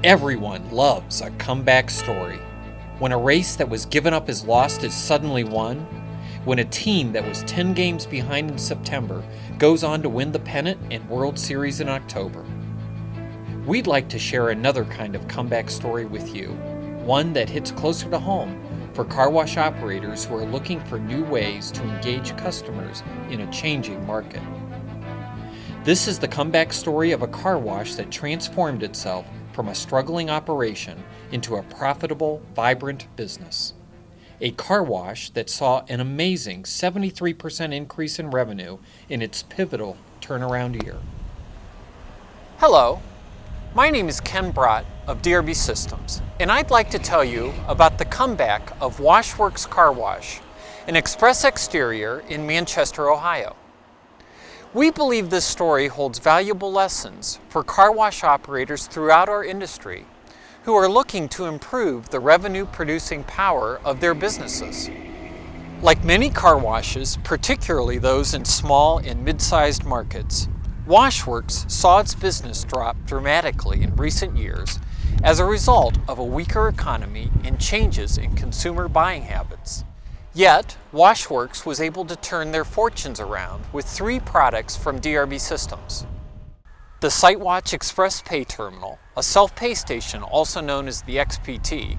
Everyone loves a comeback story. When a race that was given up as lost is suddenly won, when a team that was 10 games behind in September goes on to win the pennant and World Series in October. We'd like to share another kind of comeback story with you, one that hits closer to home for car wash operators who are looking for new ways to engage customers in a changing market. This is the comeback story of a car wash that transformed itself from a struggling operation into a profitable, vibrant business. A car wash that saw an amazing 73% increase in revenue in its pivotal turnaround year. Hello, my name is Ken Brott of DRB Systems, and I'd like to tell you about the comeback of Washworks Car Wash, an express exterior in Manchester, Ohio. We believe this story holds valuable lessons for car wash operators throughout our industry who are looking to improve the revenue-producing power of their businesses. Like many car washes, particularly those in small and mid-sized markets, Washworks saw its business drop dramatically in recent years as a result of a weaker economy and changes in consumer buying habits. Yet, Washworks was able to turn their fortunes around with 3 products from DRB Systems. The SiteWatch Express Pay Terminal, a self-pay station also known as the Xpt,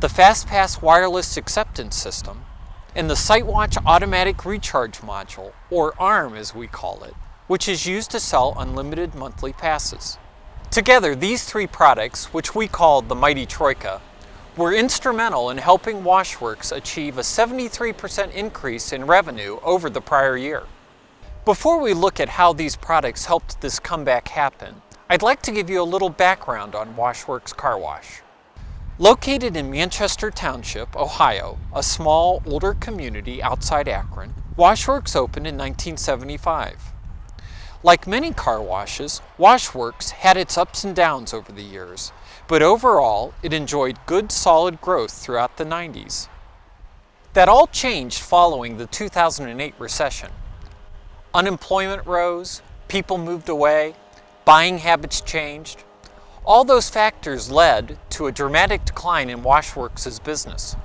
the FastPass Wireless Acceptance System, and the SiteWatch Automatic Recharge Module, or ARM as we call it, which is used to sell unlimited monthly passes. Together, these 3 products, which we call the Mighty Troika, were instrumental in helping Washworks achieve a 73% increase in revenue over the prior year. Before we look at how these products helped this comeback happen, I'd like to give you a little background on Washworks Car Wash. Located in Manchester Township, Ohio, a small, older community outside Akron, Washworks opened in 1975. Like many car washes, Washworks had its ups and downs over the years, but overall it enjoyed good solid growth throughout the 90s. That all changed following the 2008 recession. Unemployment rose, people moved away, buying habits changed. All those factors led to a dramatic decline in Washworks' business.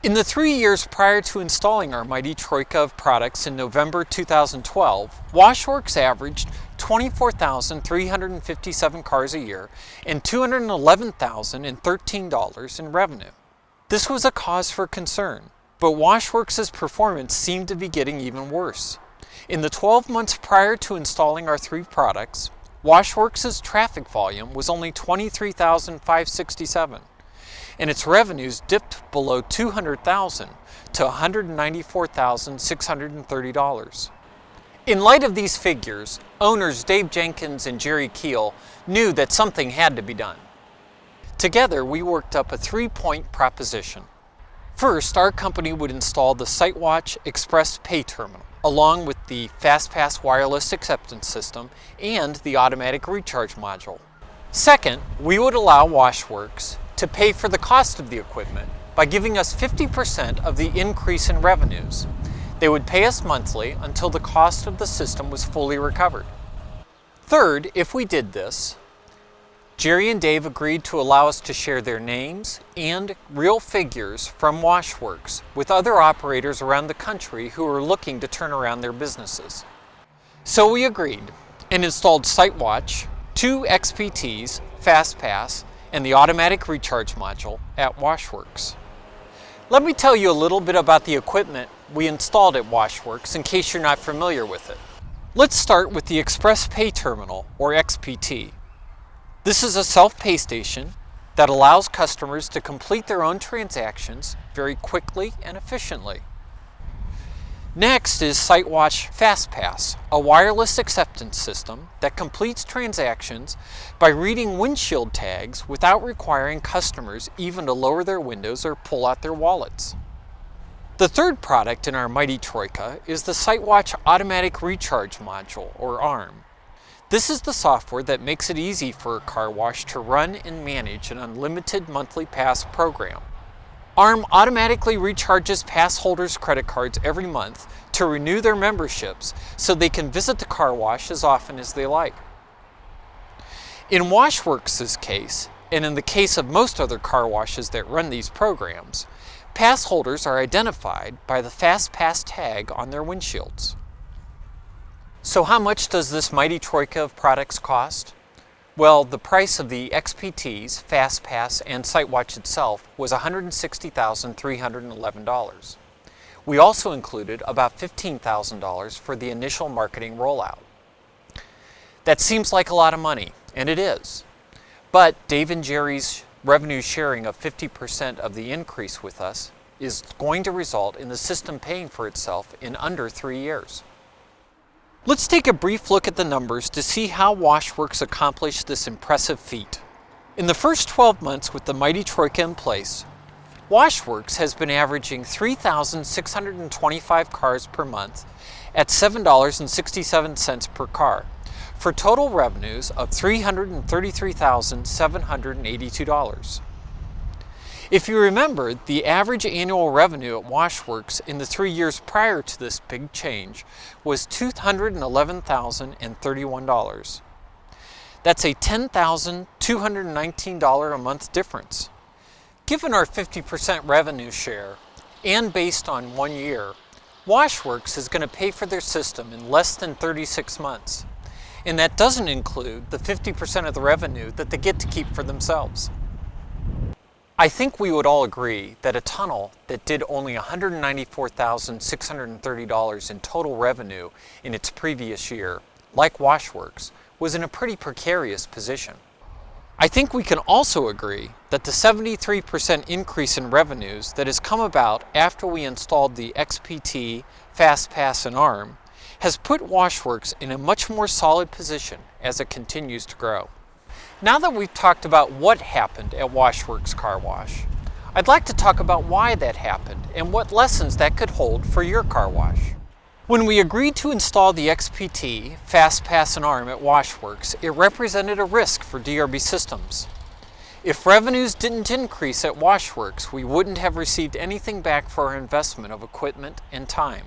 In the 3 years prior to installing our Mighty Troika of products in November 2012, Washworks averaged 24,357 cars a year and $211,013 in revenue. This was a cause for concern, but Washworks' performance seemed to be getting even worse. In the 12 months prior to installing our 3 products, Washworks' traffic volume was only 23,567. and its revenues dipped below $200,000 to $194,630. In light of these figures, owners Dave Jenkins and Jerry Keel knew that something had to be done. Together, we worked up a 3-point proposition. First, our company would install the SiteWatch Express Pay Terminal, along with the FastPass Wireless Acceptance System and the Automatic Recharge Module. Second, we would allow Washworks to pay for the cost of the equipment by giving us 50% of the increase in revenues. They would pay us monthly until the cost of the system was fully recovered. Third, if we did this, Jerry and Dave agreed to allow us to share their names and real figures from Washworks with other operators around the country who were looking to turn around their businesses. So we agreed and installed SiteWatch, 2 XPTs, FastPass, and the Automatic Recharge Module at Washworks. Let me tell you a little bit about the equipment we installed at Washworks in case you're not familiar with it. Let's start with the Express Pay Terminal, or XPT. This is a self-pay station that allows customers to complete their own transactions very quickly and efficiently. Next is SiteWatch FastPass, a wireless acceptance system that completes transactions by reading windshield tags without requiring customers even to lower their windows or pull out their wallets. The third product in our Mighty Troika is the SiteWatch Automatic Recharge Module, or ARM. This is the software that makes it easy for a car wash to run and manage an unlimited monthly pass program. ARM automatically recharges pass holders' credit cards every month to renew their memberships so they can visit the car wash as often as they like. In Washworks' case, and in the case of most other car washes that run these programs, pass holders are identified by the FastPass tag on their windshields. So how much does this mighty troika of products cost? Well, the price of the XPTs, FastPass, and SiteWatch itself was $160,311. We also included about $15,000 for the initial marketing rollout. That seems like a lot of money, and it is. But Dave and Jerry's revenue sharing of 50% of the increase with us is going to result in the system paying for itself in under 3 years. Let's take a brief look at the numbers to see how Washworks accomplished this impressive feat. In the first 12 months with the mighty troika in place, Washworks has been averaging 3,625 cars per month at $7.67 per car, for total revenues of $333,782. If you remember, the average annual revenue at Washworks in the 3 years prior to this big change was $211,031. That's a $10,219 a month difference. Given our 50% revenue share, and based on 1 year, Washworks is going to pay for their system in less than 36 months. And that doesn't include the 50% of the revenue that they get to keep for themselves. I think we would all agree that a tunnel that did only $194,630 in total revenue in its previous year, like Washworks, was in a pretty precarious position. I think we can also agree that the 73% increase in revenues that has come about after we installed the XPT, FastPass, and ARM has put Washworks in a much more solid position as it continues to grow. Now that we've talked about what happened at Washworks Car Wash, I'd like to talk about why that happened and what lessons that could hold for your car wash. When we agreed to install the XPT, FastPass, and ARM at Washworks, it represented a risk for DRB Systems. If revenues didn't increase at Washworks, we wouldn't have received anything back for our investment of equipment and time.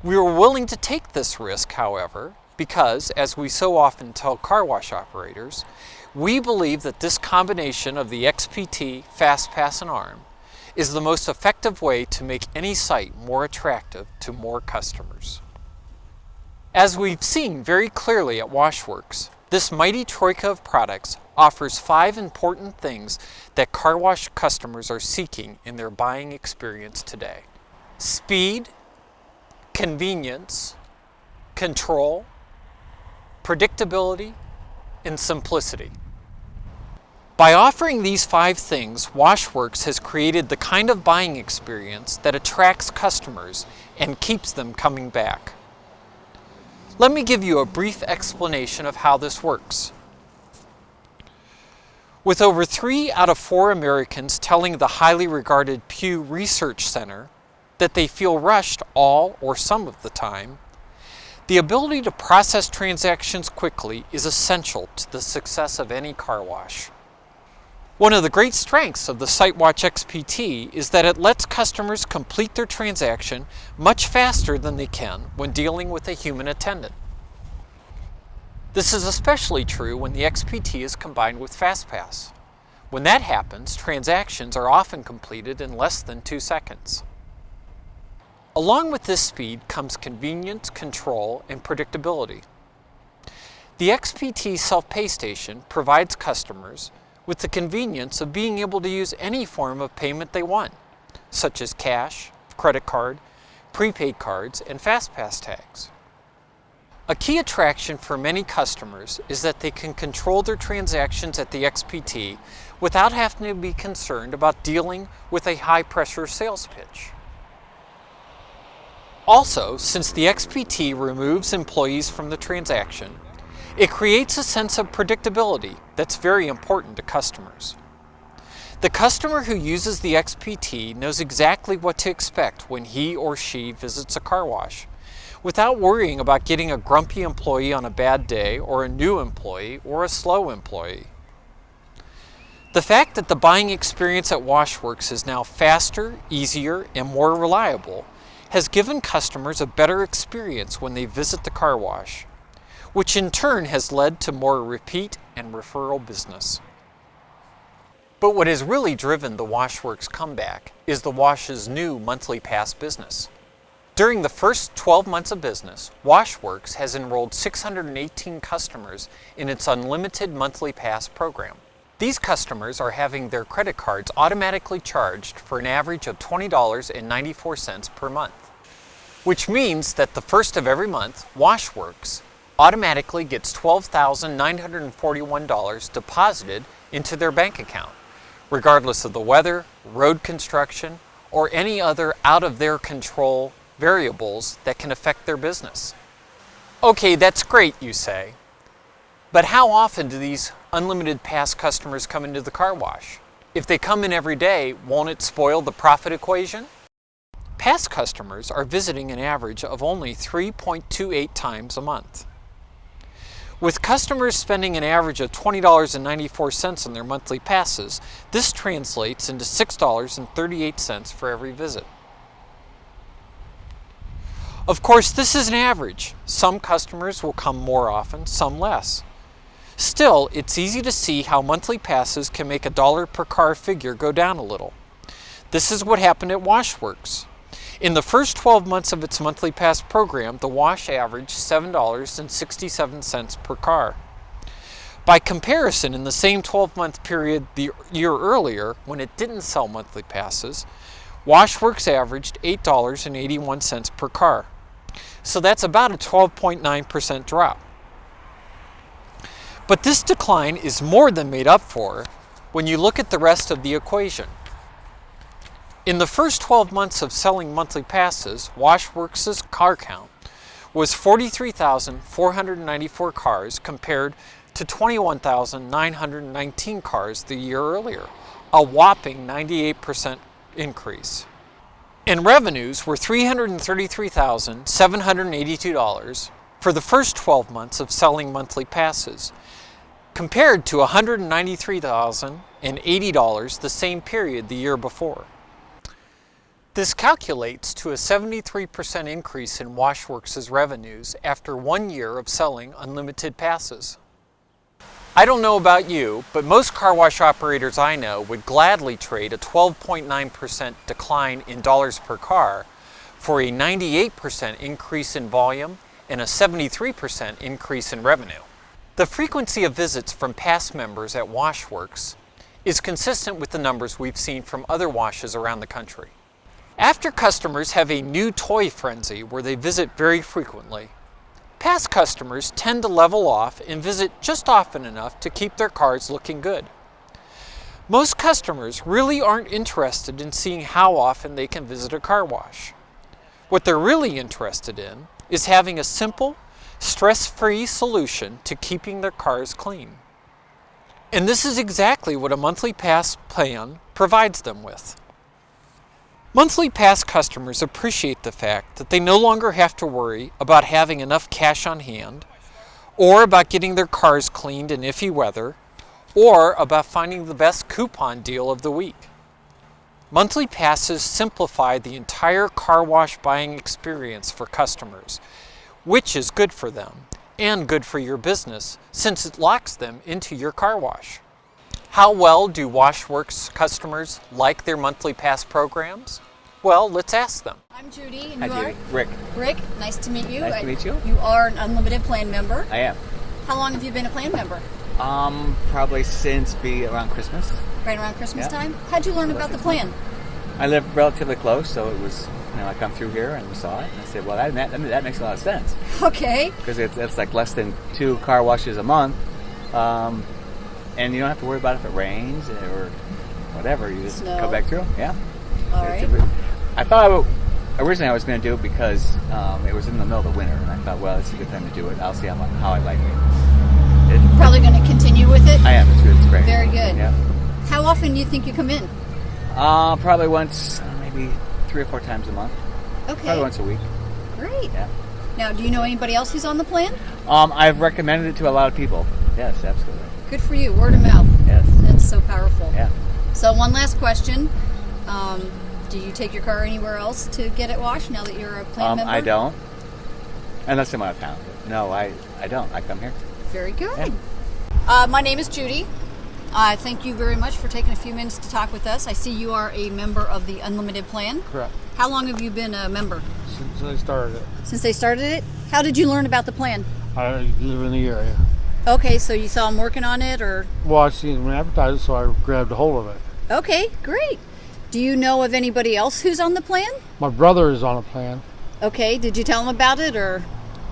We were willing to take this risk, however, because, as we so often tell car wash operators, we believe that this combination of the XPT, FastPass, and ARM is the most effective way to make any site more attractive to more customers. As we've seen very clearly at Washworks, this mighty troika of products offers 5 important things that car wash customers are seeking in their buying experience today: speed, convenience, control, predictability, and simplicity. By offering these 5 things, Washworks has created the kind of buying experience that attracts customers and keeps them coming back. Let me give you a brief explanation of how this works. With over 3 out of 4 Americans telling the highly regarded Pew Research Center that they feel rushed all or some of the time, the ability to process transactions quickly is essential to the success of any car wash. One of the great strengths of the SiteWatch XPT is that it lets customers complete their transaction much faster than they can when dealing with a human attendant. This is especially true when the XPT is combined with FastPass. When that happens, transactions are often completed in less than 2 seconds. Along with this speed comes convenience, control, and predictability. The Xpt Self-Pay Station provides customers with the convenience of being able to use any form of payment they want, such as cash, credit card, prepaid cards, and FastPass tags. A key attraction for many customers is that they can control their transactions at the XPT without having to be concerned about dealing with a high-pressure sales pitch. Also, since the XPT removes employees from the transaction, it creates a sense of predictability that's very important to customers. The customer who uses the XPT knows exactly what to expect when he or she visits a car wash, without worrying about getting a grumpy employee on a bad day, or a new employee, or a slow employee. The fact that the buying experience at Washworks is now faster, easier, and more reliable has given customers a better experience when they visit the car wash. which in turn has led to more repeat and referral business. But what has really driven the Washworks comeback is the Wash's new monthly pass business. During the first 12 months of business, Washworks has enrolled 618 customers in its unlimited monthly pass program. These customers are having their credit cards automatically charged for an average of $20.94 per month, which means that the first of every month, Washworks automatically gets $12,941 deposited into their bank account, regardless of the weather, road construction, or any other out of their control variables that can affect their business. Okay, that's great, you say. But how often do these unlimited pass customers come into the car wash? If they come in every day, won't it spoil the profit equation? Pass customers are visiting an average of only 3.28 times a month. With customers spending an average of $20.94 on their monthly passes, this translates into $6.38 for every visit. Of course, this is an average. Some customers will come more often, some less. Still, it's easy to see how monthly passes can make a dollar per car figure go down a little. This is what happened at Washworks. In the first 12 months of its monthly pass program, the Wash averaged $7.67 per car. By comparison, in the same 12-month period the year earlier, when it didn't sell monthly passes, Washworks averaged $8.81 per car. So that's about a 12.9% drop. But this decline is more than made up for when you look at the rest of the equation. In the first 12 months of selling monthly passes, Washworks' car count was 43,494 cars compared to 21,919 cars the year earlier, a whopping 98% increase. And revenues were $333,782 for the first 12 months of selling monthly passes, compared to $193,080 the same period the year before. This calculates to a 73% increase in Washworks' revenues after 1 year of selling unlimited passes. I don't know about you, but most car wash operators I know would gladly trade a 12.9% decline in dollars per car for a 98% increase in volume and a 73% increase in revenue. The frequency of visits from pass members at Washworks is consistent with the numbers we've seen from other washes around the country. After customers have a new toy frenzy where they visit very frequently, pass customers tend to level off and visit just often enough to keep their cars looking good. Most customers really aren't interested in seeing how often they can visit a car wash. What they're really interested in is having a simple, stress-free solution to keeping their cars clean. And this is exactly what a monthly pass plan provides them with. Monthly pass customers appreciate the fact that they no longer have to worry about having enough cash on hand, or about getting their cars cleaned in iffy weather, or about finding the best coupon deal of the week. Monthly passes simplify the entire car wash buying experience for customers, which is good for them and good for your business since it locks them into your car wash. How well do Washworks customers like their monthly pass programs? Well, let's ask them. I'm Judy, and Hi, you Judy. are? Rick. Rick, nice to meet you. Nice to meet you. You are an unlimited plan member. I am. How long have you been a plan member? Probably since around Christmas. Right around Christmas Yeah. time? How'd you learn about the plan? I live relatively close, so it was, I come through here and saw it, and I said, well, that makes a lot of sense. Okay. Because it's like less than 2 car washes a month, and you don't have to worry about if it rains or whatever. You just Snow. come back through. Yeah. All right. I thought originally I was going to do it because it was in the middle of the winter, and I thought, well, it's a good time to do it. I'll see how I like it. Probably going to continue with it? I am. It's good. It's great. Very good. Yeah. How often do you think you come in? Probably once, maybe 3 or 4 times a month. Okay. Probably once a week. Great. Yeah. Now, do you know anybody else who's on the plan? I've recommended it to a lot of people. Yes, absolutely. Good for you. Word of mouth. Yes. That's so powerful. Yeah. So one last question. Do you take your car anywhere else to get it washed now that you're a plan member? I don't. Unless I'm out of town. No, I I don't. I come here. Very good. Yeah. My name is Judy. Thank you very much for taking a few minutes to talk with us. I see you are a member of the Unlimited plan. Correct. How long have you been a member? Since they started it. Since they started it? How did you learn about the plan? I live in the area. Okay, so you saw them working on it, or? Well, I seen them advertised, so I grabbed a hold of it. Okay, great. Do you know of anybody else who's on the plan? My brother is on a plan. Okay, did you tell him about it, or?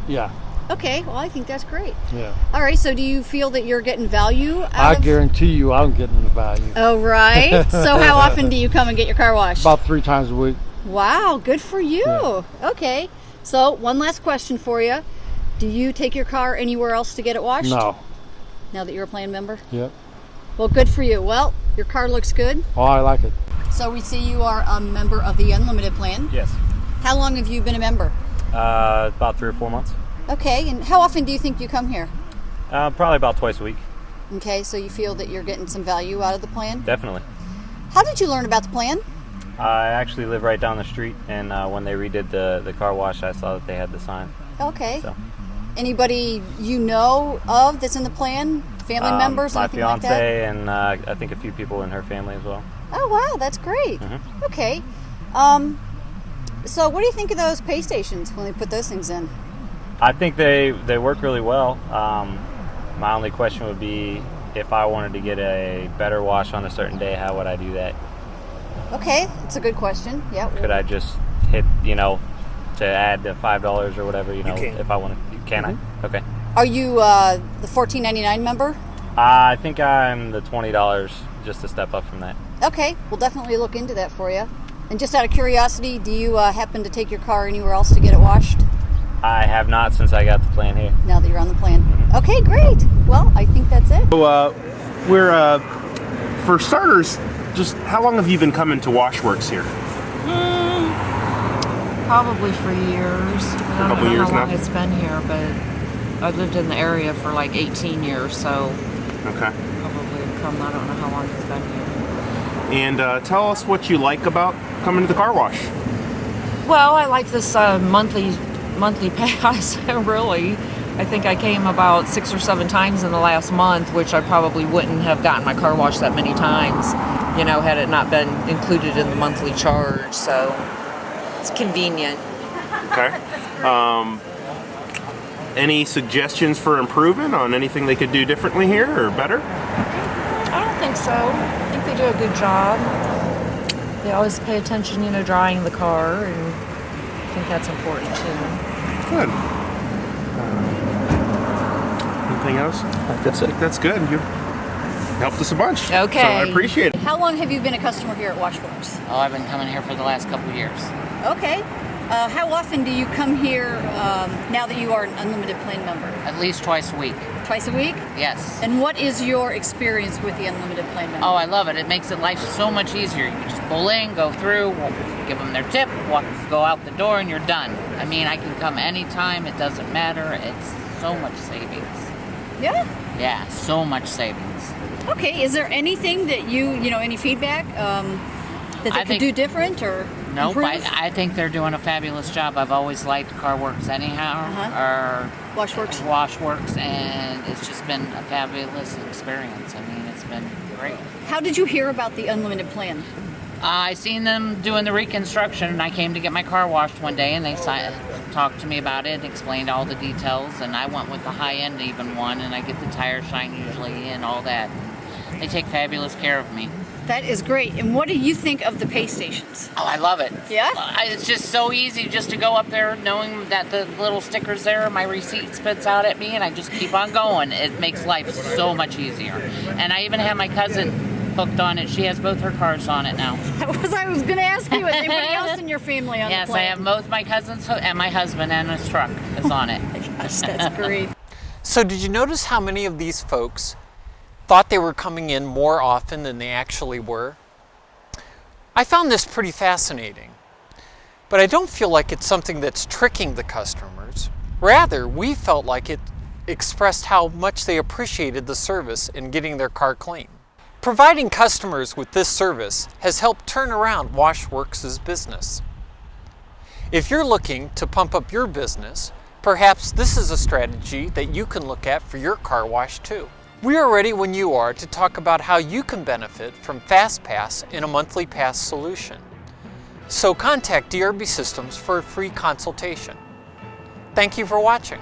Yeah. Okay, well, I think that's great. Yeah. All right, so do you feel that you're getting value out I of? guarantee you I'm getting the value. Oh, right. So how often do you come and get your car washed? About 3 times a week. Wow, good for you. Yeah. Okay, so one last question for you. Do you take your car anywhere else to get it washed? No. Now that you're a plan member? Yep. Well, good for you. Well, your car looks good. Oh, I like it. So we see you are a member of the Unlimited plan. Yes. How long have you been a member? About 3 or 4 months. Okay, and how often do you think you come here? Probably about twice a week. Okay, so you feel that you're getting some value out of the plan? Definitely. How did you learn about the plan? I actually live right down the street, and when they redid the car wash, I saw that they had the sign. Okay. So. Anybody you know of that's in the plan? Family members, my anything fiance like that? and I think a few people in her family as well. Oh, wow, that's great. Mm-hmm. Okay. So what do you think of those pay stations when they put those things in? I think they work really well. My only question would be if I wanted to get a better wash on a certain day, how would I do that? Okay, that's a good question. Yeah. Could I just hit, to add the $5 or whatever, if I want to? Can I? Okay. Are you the $14.99 member? I think I'm the $20 just to step up from that. Okay, we'll definitely look into that for you. And just out of curiosity, do you happen to take your car anywhere else to get it washed? I have not since I got the plan here. Now that you're on the plan. Okay, great. Well, I think that's it. So, for starters, just how long have you been coming to Washworks here? Probably for years. I don't couple know years how long now? it's been here, but I've lived in the area for like 18 years, so Okay. probably come. I don't know how long it's been here. And tell us what you like about coming to the car wash. Well, I like this monthly pass. Really, I think I came about 6 or 7 times in the last month, which I probably wouldn't have gotten my car washed that many times, had it not been included in the monthly charge. So it's convenient. Okay. Any suggestions for improvement on anything they could do differently here or better? I don't think so. I think they do a good job. They always pay attention, drying the car, and I think that's important too. Good. Anything else? That's it. That's good. You helped us a bunch. Okay. So I appreciate it. How long have you been a customer here at Washworks? Oh, I've been coming here for the last couple of years. Okay. How often do you come here now that you are an Unlimited plan member? At least twice a week. Twice a week? Yes. And what is your experience with the Unlimited plan member? Oh, I love it. It makes life so much easier. You can just pull in, go through, give them their tip, go out the door, and you're done. I mean, I can come anytime. It doesn't matter. It's so much savings. Yeah? Yeah, so much savings. Okay. Is there anything that any feedback that they could do different or Nope, improve? I think they're doing a fabulous job. I've always liked Carworks anyhow, or Washworks, and it's just been a fabulous experience. I mean, it's been great. How did you hear about the Unlimited plan? I seen them doing the reconstruction, and I came to get my car washed one day, and they talked to me about it and explained all the details, and I went with the high-end even one, and I get the tire shine usually and all that. They take fabulous care of me. That is great. And what do you think of the pay stations? Oh, I love it. Yeah? It's just so easy just to go up there knowing that the little sticker's there, my receipt spits out at me, and I just keep on going. It makes life so much easier. And I even have my cousin hooked on it. She has both her cars on it now. I was going to ask you, is anybody else in your family on Yes, the plan? I have both my cousins and my husband, and his truck is on it. Gosh, that's great. So did you notice how many of these folks thought they were coming in more often than they actually were? I found this pretty fascinating, but I don't feel like it's something that's tricking the customers. Rather, we felt like it expressed how much they appreciated the service in getting their car clean. Providing customers with this service has helped turn around Washworks' business. If you're looking to pump up your business, Perhaps this is a strategy that you can look at for your car wash too. We are ready when you are to talk about how you can benefit from FastPass in a monthly pass solution. So contact DRB Systems for a free consultation. Thank you for watching.